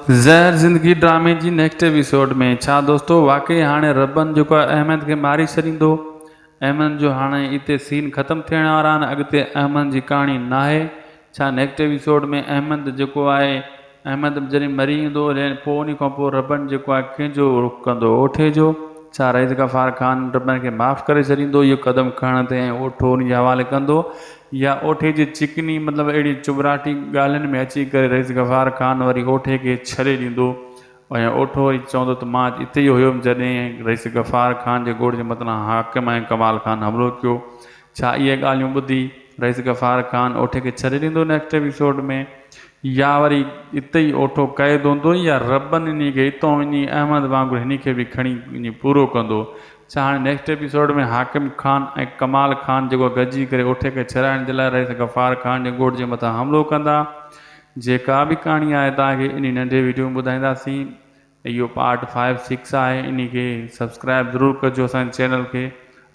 ज़हर ज़िंदगी ड्रामे जी नेक्स्ट एपिसोड में छा दोस्तों वाकई हाणे रबन जो अहमद के मारी छॾींदो। अहमद जो हाणे इते सीन ख़त्म थियण वारा आहिनि। अॻिते अहमद जी कहाणी न आहे। छा नेक्स्ट एपिसोड में अहमद जेको आहे अहमद जॾहिं मरी ईंदो पोइ उन खां पोइ रबन जेको आहे कंहिंजो रुख़ कंदो ओठे जो। छा रईस गफ़ार ख़ान रबन खे माफ़ु करे छॾींदो इहो क़दम खणण ते ऐं ओठो उन जे हवाले कंदो, या ओठे जी चिकनी मतिलबु अहिड़ी चुबराटी ॻाल्हियुनि में अची करे रईस गफ़ार ख़ान वरी ओठे खे छॾे ॾींदो ऐं ओठो वरी चवंदो त मां हिते ई हुयुमि जॾहिं रईस गफ़ार ख़ान जे गोड़ जे मथां हाकिम ऐं कमाल ख़ान हमलो कयो। छा इहे ॻाल्हियूं ॿुधी रईस गफ़ार ख़ान ओठे खे छॾे ॾींदो नेक्स्ट एपिसोड में, या वरी हिते ई ओठो क़ैद हूंदो, या रबन इन खे हितां वञी अहमद वांगुरु हिन खे बि खणी वञी पूरो कंदो। छा हाणे नेक्स्ट एपिसोड में हाकिम ख़ान ऐं कमाल ख़ान जेको गॾिजी करे ओठे खे छॾाइण जे लाइ रईस गफ़ार ख़ान जे गोड़ जे मथां हमिलो कंदा। जेका बि कहाणी आहे तव्हांखे इन नंढे वीडियो में ॿुधाईंदासीं। इहो पार्ट 5, 6 आहे। इन खे सब्सक्राइब ज़रूरु कजो असांजे चैनल खे।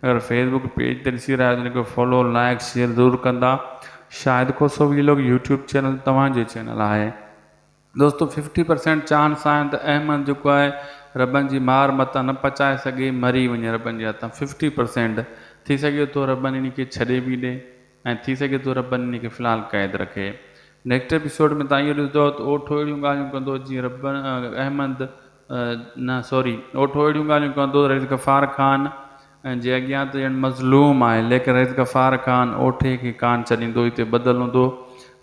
अगरि फेसबुक पेज ते ॾिसी रहिया आहियो त हिन खे फॉलो लाइक शेयर ज़रूरु कंदा। शायदि को सो वीलॉग यूट्यूब चैनल तव्हांजो चैनल आहे। दोस्तों 50% चांस आहिनि त अहमद जेको आहे रबन जी मार मतां न पचाए सघे, मरी वञे रबन जे हथां। 50% थी सघे थो रबन इन खे छॾे बि ॾे ऐं थी सघे थो रबन इन खे फ़िलहालु क़ैद रखे। नेक्स्ट एपिसोड में तव्हां इहो ॾिसंदो त ओठो अहिड़ियूं ॻाल्हियूं कंदो जीअं रबन अहमद न सॉरी ओठो अहिड़ियूं ॻाल्हियूं कंदो रईस गफ़ार ख़ान जे अॻियां त ॼण मज़लूम आहे, लेकिन रईस गफ़ार ख़ान ओठे खे कान छॾींदो, हिते बदल हूंदो।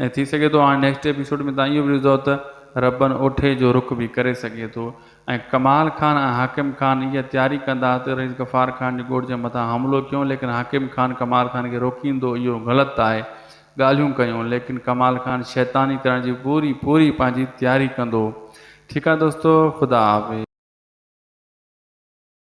ऐं थी सघे थो हाणे नेक्स्ट एपिसोड में तव्हां इहो बि ॾिसंदो त रबन ओठे जो रुख़ बि करे सघे थो। ऐं कमाल ख़ान ऐं हाकिम ख़ान इहा तयारी कंदा त रईस गफ़ार ख़ान जे गोड़ जे मथां हमिलो कयूं, लेकिन हाकिम ख़ान कमाल ख़ान खे रोकींदो। इहो ग़लति आहे। ॻाल्हियूं कयूं लेकिन कमाल ख़ान शैतानी करण जी पूरी पंहिंजी तयारी कंदो। ठीकु आहे दोस्तों, ख़ुदा हाफ़िज़।